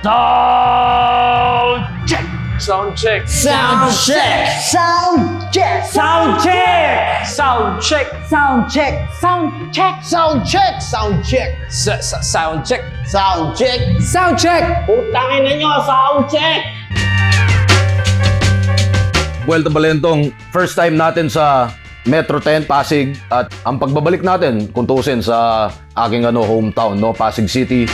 Sound check! Sound check! Sound check! Sound check! Sound check! Sound check! Sound check! Sound check! Sound check! Sound check! Sound check! Sound check! Sound check! Putangin na nyo! Sound check! Buwelta Balentong, first time natin sa Metro 10, Pasig, at ang pagbabalik natin, kung tuusin sa aking hometown, Pasig City.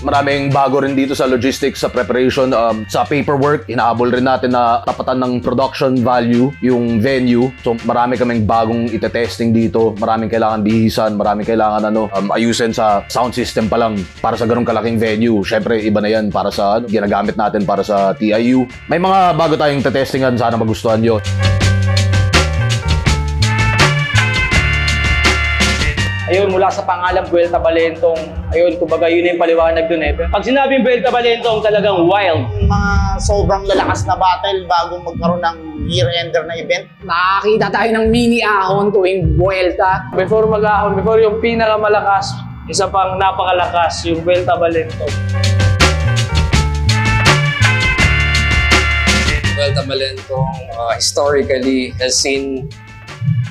Maraming bago rin dito sa logistics, sa preparation, sa paperwork. Inaabol rin natin na tapatan ng production value, yung venue. So marami kaming bagong itetesting dito. Maraming kailangan bihisan, maraming kailangan ayusin sa sound system pa lang para sa ganung kalaking venue. Syempre, iba na yan para sa ginagamit natin para sa TIU. May mga bago tayong tetestingan, sana magustuhan nyo. Ayun, mula sa pangalan Buwelta Balentong, ayun, kumbaga yun yung paliwanag dun eh. Pag sinabing Buwelta Balentong, talagang wild. Mga sobrang lalakas na battle bago magkaroon ng year-ender na event. Nakakita tayo ng mini ahon tuwing buwelta. Before mag-ahon, before yung pinakamalakas, isa pang napakalakas, yung Buwelta Balentong. Buwelta Balentong historically has seen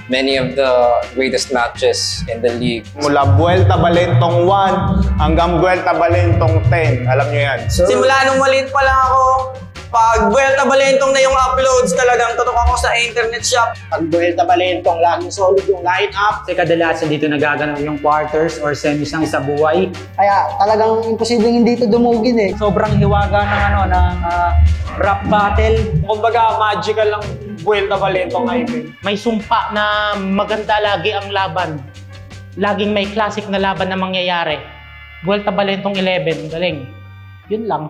many of the greatest matches in the league. Mula Buwelta Balentong 1 hanggang Buwelta Balentong 10. Alam nyo yan. Simula nung maliit pa lang ako, pag Buwelta Balentong na yung uploads, talagang tutok ako sa internet shop. Pag Buwelta Balentong, laging solid yung line-up. Kasi kadalasan dito nagaganap yung quarters or semis ng isa buhay. Kaya talagang imposibleng hindi ito dumugin eh. Sobrang hiwaga ng rap battle. Kumbaga, magical lang Buwelta Balentong event. May sumpa na maganda lagi ang laban. Laging may classic na laban na mangyayari. Buwelta Balentong 11, galing. Yun lang.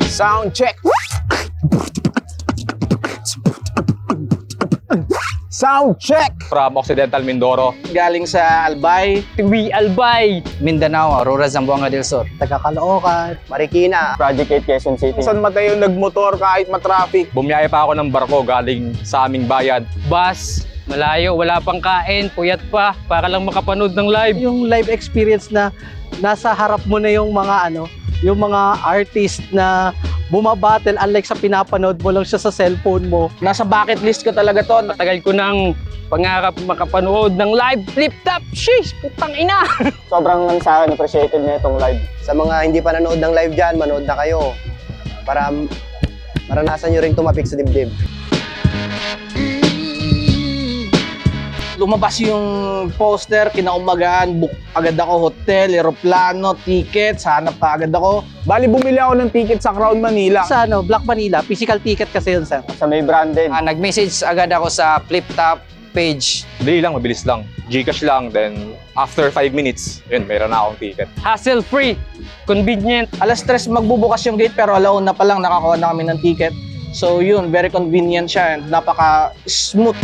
Sound check! Sound check! From Occidental Mindoro. Galing sa Albay, We Albay! Mindanao, Aurora, Zamboanga del Sur. Taga Caloocan, Marikina. Project 8 Quezon City. San Mateo nagmotor kahit matraffic. Bumiyaya pa ako ng barko galing sa aming bayan. Bus, malayo, wala pang kain, puyat pa, para lang makapanood ng live. yung live experience na nasa harap mo na yung mga yung mga artist na bumabattle unlike sa pinapanood mo lang siya sa cellphone mo. Nasa bucket list ko talaga to. Matagal ko nang pangarap makapanood ng live flip-top. Sheesh, putang ina! Sobrang sa akin, appreciated na itong live. Sa mga hindi pa nanood ng live dyan, manood na kayo. Para maranasan nyo rin tumapik sa dibdib. Lumabas yung poster, kinaumagahan, book agad ako hotel, eroplano, ticket, hanap pa agad ako. Bali, bumili ako ng ticket sa Crown Manila. Sa Black Manila, physical ticket kasi yun, sir. Sa may branded. Nag-message agad ako sa flip-top page. Dali lang, mabilis lang. Gcash lang, then after 5 minutes, yun, mayroon na akong ticket. Hassle-free, convenient. Alas 3 magbubukas yung gate pero alauna pa lang nakakuha na kami ng ticket. So yun, very convenient siya and napaka-smooth.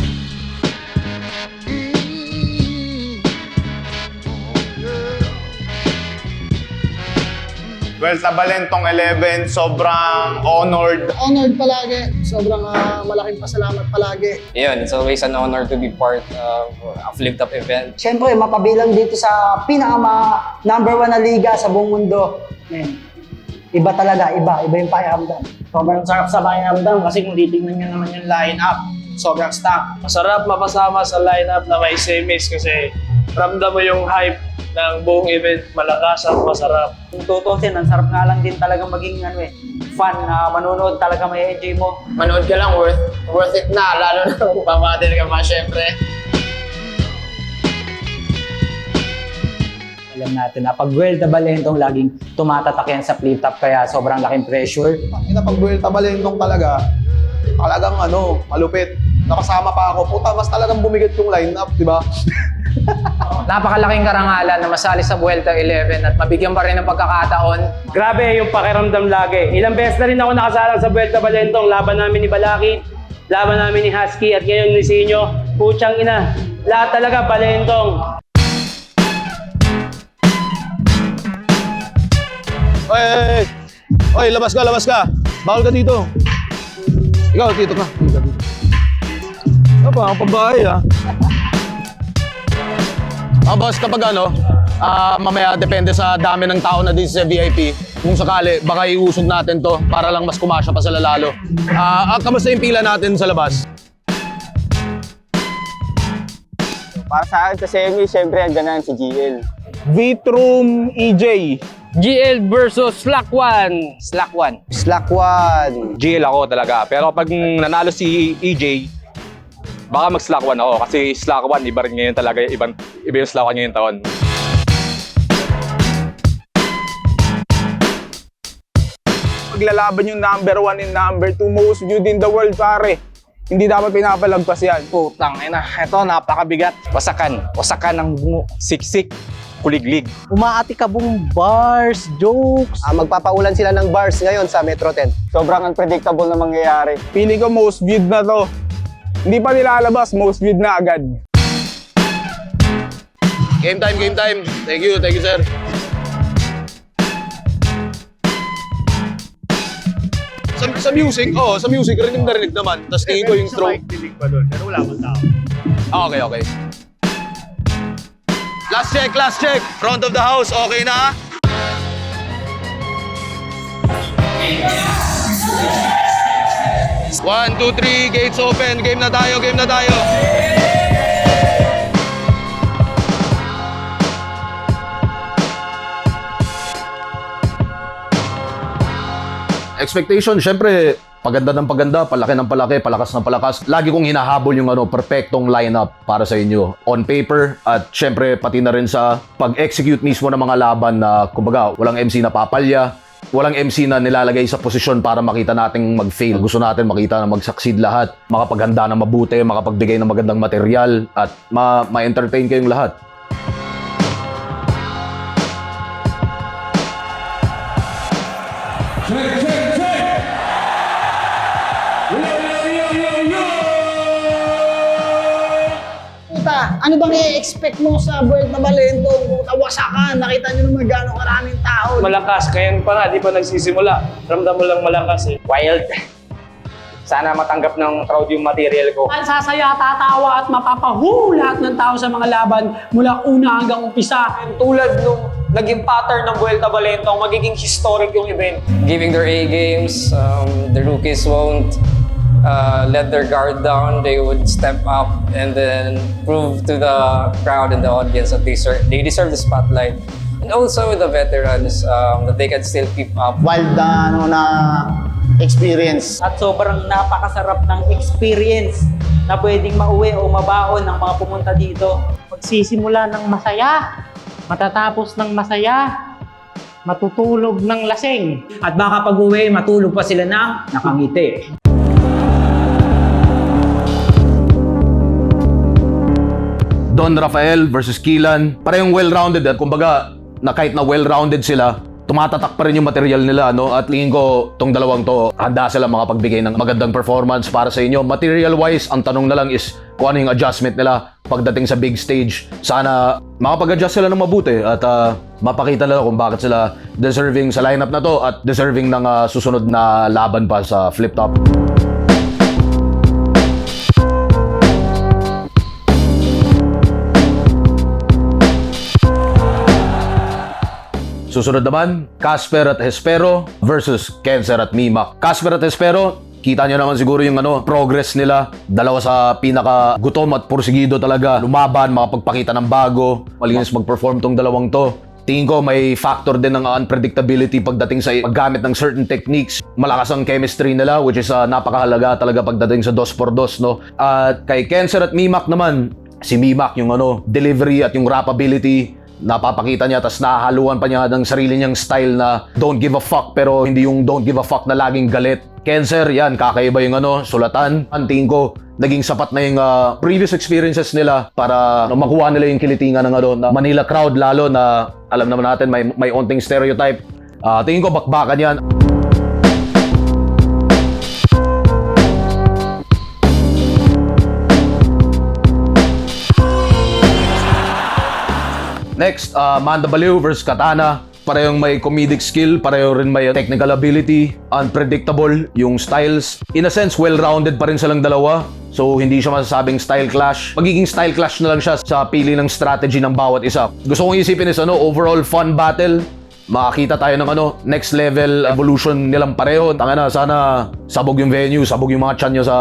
Buwelta Balentong 11, sobrang honored. Honored palagi. Sobrang malaking pasalamat palagi. Yun, it's always an honor to be part of a flip-top event. Siyempre, mapabilang dito sa number 1 na liga sa buong mundo. Man, iba talaga, iba yung pakiramdam. Sobrang sarap sa pakiramdam kasi kung titignan nyo naman yung line-up, sobrang stack. Masarap mapasama sa lineup na may semis kasi ramdam mo yung hype ng buong event, malakas at masarap. Kung tutusin, ang sarap nga lang din talaga maging fan na manonood, talaga may enjoy mo. Manood ka lang, worth it na. Lalo na kung pamadel ka pa, syempre. Alam natin na pag Buwelta Balentong laging tumatatak yan sa flip-top kaya sobrang laking pressure. Pag Buwelta Balentong talagang malupit. Nakasama pa ako. Puta, mas talagang bumigat yung lineup, di ba? Napakalaking karangalan na masali sa Buwelta 11 at mabigyan pa rin ng pagkakataon. Grabe yung pakiramdam lagi. Ilang beses na rin ako nakasalang sa Buwelta Balentong. Laban namin ni Balakid, laban namin ni Husky at ngayon ni Sinyo. Putsang ina. Lahat talaga Balentong. Oy, labas ka. Bawal ka dito. Ikaw, dito ka. Apa, ang pambahay boss, kapag mamaya depende sa dami ng tao na dito sa VIP, kung sakali, baka iusog natin to para lang mas kumasya pa sila lalo. Kamusta yung pila natin sa labas? Para sa akin sa semi, syempre andyan na si GL. Vitroom EJ. GL versus Slack 1. Slack 1. Slack 1. GL ako talaga. Pero pag nanalo si EJ, baka mag-Slack 1 ako. Kasi Slack 1, iba rin ngayon talaga. Iba yung Slack 1 ngayong taon. Maglalaban yung number 1 and number 2 most viewed in the world, pare. Hindi dapat pinapalagpas yan. Putang ina. Ito, napakabigat. Wasakan ng bungo. Siksik, kuliglig. Umaatikabong bars, jokes. Magpapaulan sila ng bars ngayon sa Metro 10. Sobrang unpredictable na mangyayari. Pili ko most viewed na to. Hindi pa nilalabas, most viewed na agad. Game time. Thank you, sir. Sa music, rinig naman. Tapos tingin ko yung intro. Pero wala akong tao. Okay. Last check. Front of the house, okay na? One, two, three, gates open. Game na tayo. Expectation, syempre, paganda ng paganda, palaki ng palaki, palakas ng palakas. Lagi kong hinahabol yung perfectong lineup para sa inyo. On paper, at syempre, pati na rin sa pag-execute mismo ng mga laban na, kumbaga, walang MC na papalya, walang MC na nilalagay sa posisyon para makita nating mag-fail. Gusto natin makita na mag-succeed lahat, makapaghanda ng mabuti, makapagbigay ng magandang material, at ma-entertain kayong lahat. Ano bang i-expect mo sa Vuelta Balentong? Kung wasakan, nakita nyo naman gano'ng karaming tao. Malakas, kaya pa nga, di pa nagsisimula. Ramdam mo lang malakas eh. Wild. Sana matanggap ng crowd yung material ko. Sasaya, tatawa at mapapahu lahat ng tao sa mga laban mula una hanggang umpisa. Tulad nung naging pattern ng Vuelta Balentong, magiging historic yung event. Giving their A games, the rookies won't let their guard down. They would step up and then prove to the crowd and the audience that they deserve the spotlight. And also the veterans, that they can still keep up. Wild na experience. At sobrang napakasarap ng experience na pwedeng mauwi o mabaon ng mga pumunta dito. Magsisimula ng masaya, matatapos ng masaya, matutulog ng lasing. At baka pag-uwi, matulog pa sila ng nakangiti. Don Rafael versus Kilan, parehong well-rounded at kumbaga, na kahit na well-rounded sila, tumatatak pa rin yung material nila, no? At tingin ko, tong dalawang to, handa sila makapagbigay ng magandang performance para sa inyo. Material-wise, ang tanong na lang is kung ano yung adjustment nila pagdating sa big stage. Sana makapag-adjust sila ng mabuti at mapakita nila kung bakit sila deserving sa lineup na to at deserving ng susunod na laban pa sa flip top. Susunod naman, Casper at Hespero versus Kenser at Mimak. Casper at Hespero, kita nyo naman siguro yung progress nila. Dalawa sa pinaka-gutom at porsigido talaga. Lumaban, makapagpakita ng bago. Malinis mag-perform tong dalawang to. Tingin ko may factor din ng unpredictability pagdating sa paggamit ng certain techniques. Malakas ang chemistry nila, which is napakahalaga talaga pagdating sa 2x2, no? At kay Kenser at Mimak naman, si Mimak yung delivery at yung rapability, napapakita niya, tas nahahaluan pa niya ng sarili niyang style na don't give a fuck, pero hindi yung don't give a fuck na laging galit. Kenser, yan, kakaiba yung sulatan. Ang tingin ko, naging sapat na yung previous experiences nila para makuha nila yung kilitingan ng na Manila crowd, lalo na alam naman natin may onting stereotype. Tingin ko bakbakan yan. Next, Manda Baliw versus Katana. parehong may comedic skill, pareho rin may technical ability, unpredictable yung styles. In a sense, well-rounded pa rin silang dalawa. So, hindi siya masasabing style clash. Magiging style clash na lang siya sa pili ng strategy ng bawat isa. Gusto kong isipin is overall fun battle. Makakita tayo ng next level evolution nilang pareho. Sana sabog yung venue, sabog yung mga tiyan nyo sa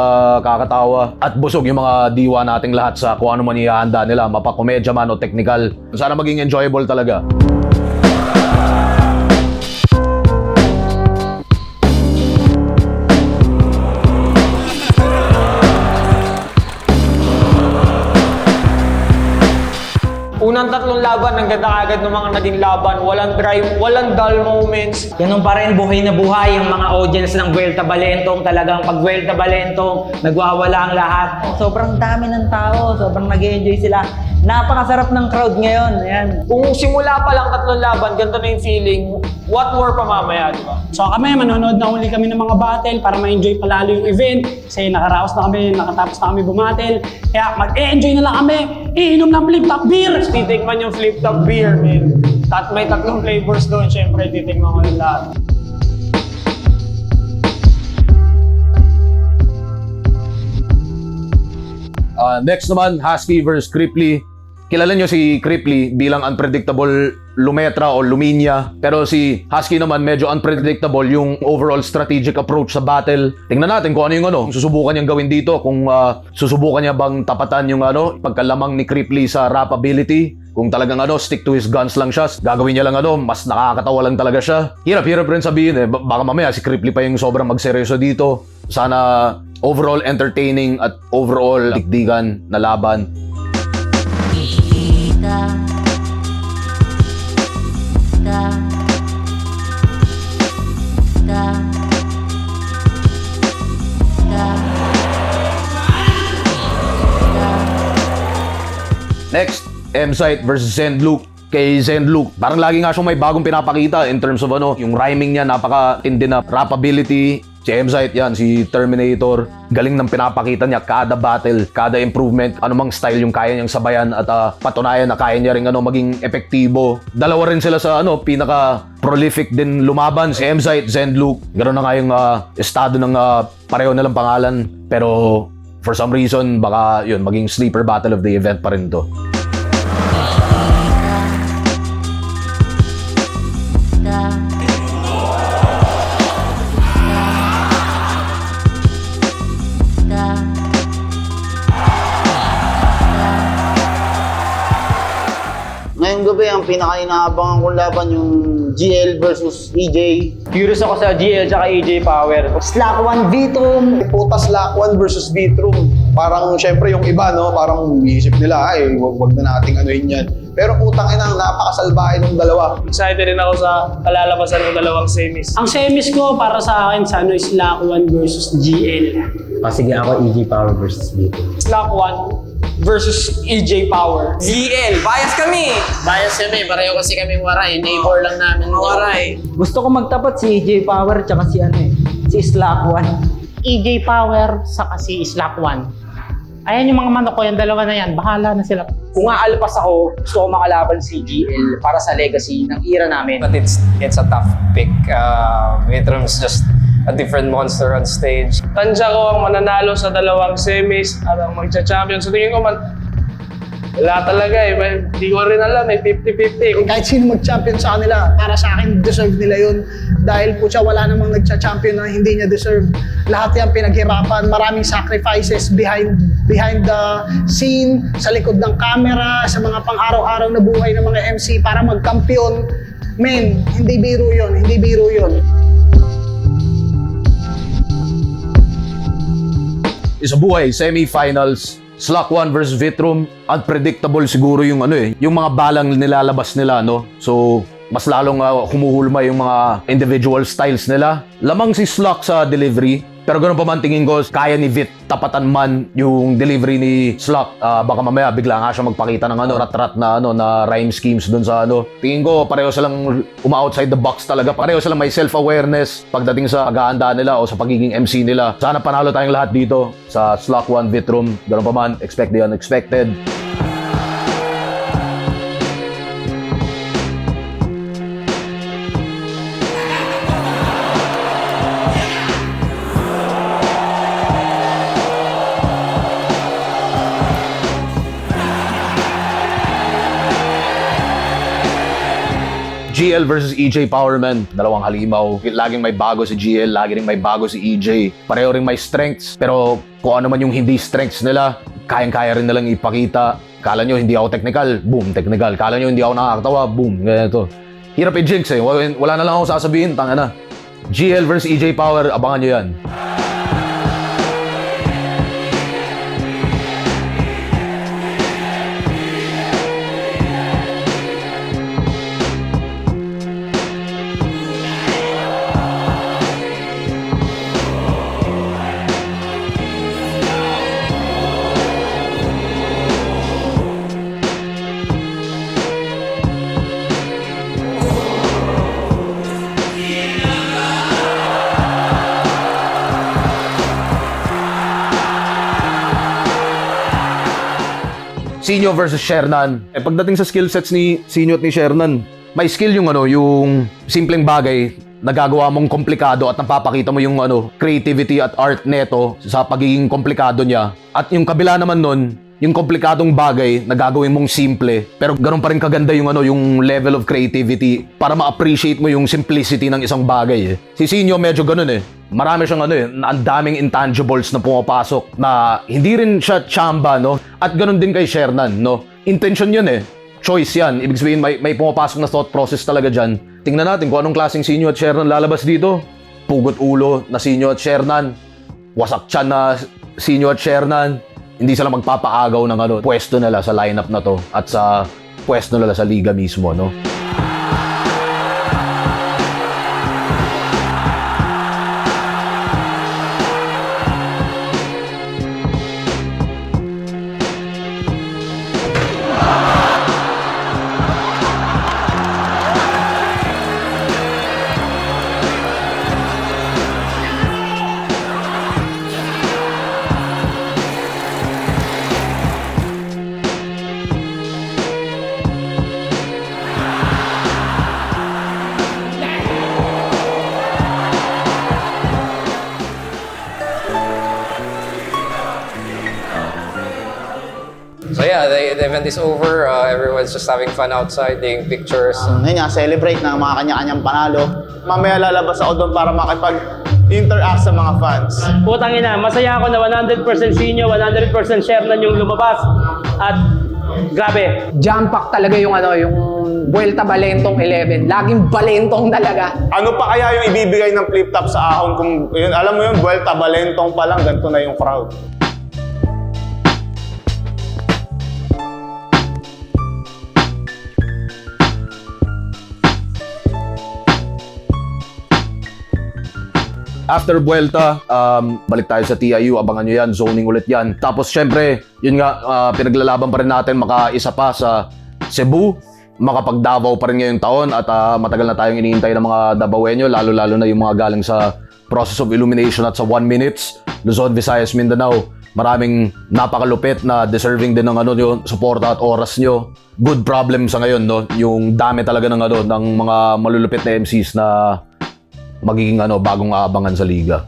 kakatawa, at busog yung mga diwa nating lahat sa kung ano man ihahanda nila, mapakomedya man o technical. Sana maging enjoyable talaga. Unang tatlong laban, ang ganda agad ng mga naging laban. Walang drive, walang dull moments. Ganun pa rin, buhay na buhay ang mga audience ng Vuelta Balentong. Talagang pag Vuelta Balentong, nagwawala ang lahat. Sobrang dami ng tao, sobrang nag-enjoy sila. Napakasarap ng crowd ngayon. Ayan. Kung simula pa lang tatlong laban, ganito na yung feeling. What more pa mamaya, di ba? So kami, manonood na uli kami ng mga battle para ma-enjoy palalo yung event. Kasi nakaraos na kami, nakatapos na kami bumattle. Kaya mag-enjoy na lang kami. Iinom ng flip-top beer. Titikman yung flip-top beer, man. May tatlong flavors doon, syempre titikman ko yung lahat. Next naman, Husky versus Cripply. Kilala nyo si Cripply bilang unpredictable Lumetra o Luminia. Pero si Husky naman medyo unpredictable yung overall strategic approach sa battle. Tingnan natin kung ano yung susubukan niyang gawin dito. Kung susubukan niya bang tapatan yung pagkalamang ni Cripply sa rap ability. Kung talagang stick to his guns lang siya, gagawin niya lang mas nakakatawa lang talaga siya. Hirap rin sabihin baka mamaya si Cripply pa yung sobrang magseryoso dito. Sana overall entertaining at overall dikdikan na laban. Next, M-Site versus Zendluke. Kay Zendluke, parang lagi nga siyang may bagong pinapakita in terms of yung rhyming niya, napaka-tindi na rap ability. Si M-Site yan, si Terminator, galing ng pinapakita niya kada battle, kada improvement, anumang style yung kaya niyang sabayan at patunayan na kaya niya rin maging epektibo. Dalawa rin sila sa pinaka-prolific din lumaban, si M-Site, Zendluke. Ganoon na nga yung estado ng pareho nilang pangalan, pero for some reason, baka yun, maging sleeper battle of the event pa rin to. Ngayong gabi, ang pinaka-inaabangan kong laban yung GL versus EJ. Curious ako sa GL tsaka EJ Power. Slack 1 Vitrum. Puta Slack 1 versus Vitrum. Parang syempre yung iba, parang iisip nila, wag na nating anuhin yan. Pero putang ina, napakasalbahe ng dalawa. Excited din ako sa kalalabasan ng dalawang semis. Ang semis ko para sa akin sa Slack 1 versus GL. Sige ako, EJ Power versus Vito. Slack 1 versus EJ Power. GL, bias kami! Bias kami, pareho kasi kami waray. Neighbor lang namin Waray. Gusto ko magtapat si EJ Power tsaka si Slack 1. EJ Power saka si Slack 1. Ayan yung mga manok ko, yung dalawa na yan. Bahala na sila. Kung aalpas ako, gusto ko makalaban si GL para sa legacy ng era namin. But it's a tough pick. Vitrum's just a different monster on stage. Tansya ko ang mananalo sa dalawang semis at ang magcha-champion. So tingin ko wala talaga Hindi ko rin alam 50-50. Kahit sino mag-champion sa kanila, para sa akin, deserve nila yun. Dahil wala namang nagcha-champion na hindi niya deserve. Lahat yan pinaghirapan, maraming sacrifices behind the scene, sa likod ng camera, sa mga pang-araw-araw na buhay ng mga MC para mag-kampiyon. Men, hindi biro yun. Isa buhay, semi-finals, Slack 1 versus Vitrum. Unpredictable siguro yung yung mga balang nilalabas nila, So, mas lalong humuhulma yung mga individual styles nila. Lamang si Slack sa delivery, pero ganun pa man tingin ko, kaya ni Vit tapatan man yung delivery ni Slack. Baka mamaya bigla nga siya magpakita ng rat-rat na rhyme schemes dun sa Tingin ko pareho silang outside the box talaga. Pareho silang may self-awareness pagdating sa paghahanda nila o sa pagiging MC nila. Sana panalo tayong lahat dito sa Slack 1 Vitrum. Ganun pa man, expect the unexpected. GL versus EJ Powerman. Dalawang halimaw. Laging may bago si GL, lagi rin may bago si EJ. Pareho rin may strengths. Pero kung ano man yung hindi strengths nila, kayang-kaya rin nilang ipakita. Kala nyo hindi ako technical, boom, technical. Kala nyo hindi ako nakakatawa, boom, ganito. Hirap i-jinx eh. Wala na lang ako sasabihin, tanga na. GL versus EJ Power, abangan nyo yan. Sinyo versus Shernan. Pagdating sa skill sets ni Sinyo at ni Shernan, may skill yung yung simpleng bagay na gagawa mong komplikado at napapakita mo yung creativity at art neto sa pagiging komplikado niya. At yung kabila naman nun, yung komplikadong bagay na gagawin mong simple, pero ganoon pa rin kaganda yung yung level of creativity para ma-appreciate mo yung simplicity ng isang bagay. Si Sinyo medyo ganun eh. Marami siyang ang daming intangibles na pumapasok na hindi rin siya chamba, no? At ganun din kay Shernan, no? Intention yun eh. Choice yan. Ibig sabihin, may pumapasok na thought process talaga dyan. Tingnan natin kung anong klaseng Sinyo at Shernan lalabas dito. Pugot ulo na Sinyo at Shernan. Wasak tiyan na Sinyo at Shernan. Hindi sila magpapaagaw ng pwesto nila sa lineup na to at sa pwesto nila sa liga mismo, no? So yeah, the event is over. Everyone's just having fun outside, taking pictures. Ngayon nga, celebrate ng mga kanya-kanyang panalo. Mamaya lalabas ako doon para makipag-interact sa mga fans. Putang ina, masaya ako na 100% Sinyo, 100% Shernan yung lumabas. At grabe. Jump pack talaga yung yung Vuelta Balentong 11. Laging balentong talaga. Ano pa kaya yung ibibigay ng flip top sa ahon kung yun, alam mo yun, Vuelta Balentong pa lang, ganito na yung crowd. After Vuelta, balik tayo sa TIU, abangan nyo yan, zoning ulit yan. Tapos syempre, yun nga, pinaglalaban pa rin natin makaisa pa sa Cebu, makapag-Davao pa rin ngayong taon at matagal na tayong iniintay ng mga Davaoenyo, lalo-lalo na yung mga galing sa Process of Illumination at sa 1 Minutes, Luzon, Visayas, Mindanao. Maraming napakalupit na deserving din ng yung suporta at oras nyo. Good problem sa ngayon, no? Yung dami talaga ng ng mga malulupit na MCs na magiging bagong aabangan sa liga.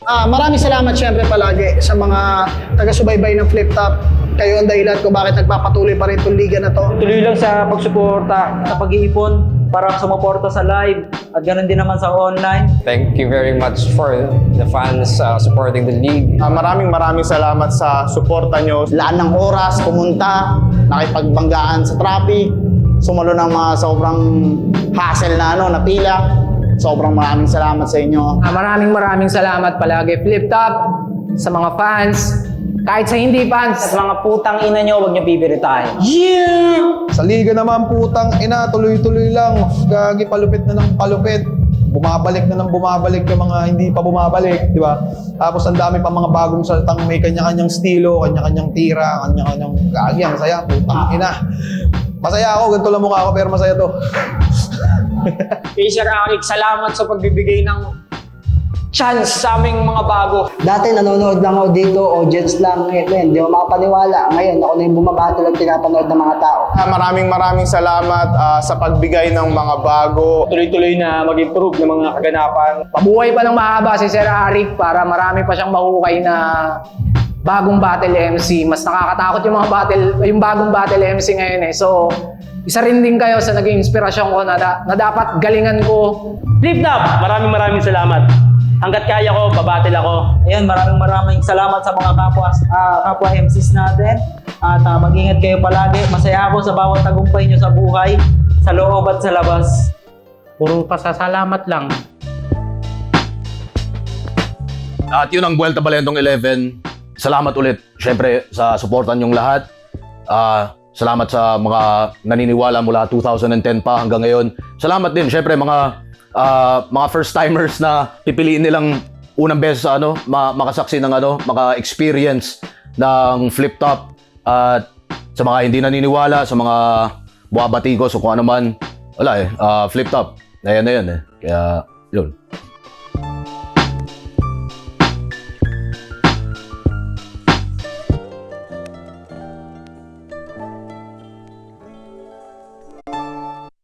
Maraming salamat syempre palagi sa mga taga-subaybay ng Flip Top. Kayo ang dahilan kung bakit nagpapatuloy pa rin itong liga na to. Tuloy lang sa pagsuporta, sa pag-iipon, para sumuporta sa live at ganoon din naman sa online. Thank you very much for the fans supporting the league. Maraming salamat sa suporta nyo. Laan ng oras, pumunta, nakipagbanggaan sa traffic, sumalo ng mga sobrang hassle na na pila. Sobrang maraming salamat sa inyo. Maraming salamat palagi Flip Top, sa mga fans, kahit sa hindi fans. At mga putang ina nyo, huwag nyo bibiritahin. Sa liga naman, putang ina, tuloy-tuloy lang. Gagi, palupit na ng palupit. Bumabalik na ng bumabalik yung mga hindi pa bumabalik, di ba? Tapos ang dami pa mga bagong saltang may kanya-kanyang estilo, kanya-kanyang tira, kanya-kanyang gagi. Ang saya, putang ina. Masaya ako, ganito lang mukha ako, pero masaya to. Kay Sir Arik, salamat sa pagbibigay ng chance sa aming mga bago. Dati nanonood lang ako dito, audience lang. Hindi ako makapaniwala. Ngayon, ako na yung bumabattle at pinapanood ng mga tao. Maraming salamat sa pagbigay ng mga bago. Tuloy-tuloy na mag-improve ng mga kaganapan. Pabuhay pa ng mahaba si Sir Arik para marami pa siyang mahukay na bagong battle MC. Mas nakakatakot yung yung bagong battle MC ngayon eh. So, isa rin din kayo sa naging inspirasyon ko na dapat galingan ko. Flip Top, maraming salamat. Hanggat kaya ko, babattle ako. Ayun, maraming salamat sa mga kapwa MCs natin. At mag-ingat kayo palagi. Masaya ako sa bawat tagumpay nyo sa buhay, sa loob at sa labas. Puro pasasalamat lang. At yun ang Vuelta Balentong 11. Salamat ulit, syempre, sa suportan yung lahat. Salamat sa mga naniniwala mula 2010 pa hanggang ngayon. Salamat din, syempre, mga first-timers na pipiliin nilang unang beses makasaksi ng maka-experience ng Flip Top. At sa mga hindi naniniwala, sa mga buwabati ko, so kung ano man, wala Flip Top. Ayan na yun Kaya, yun.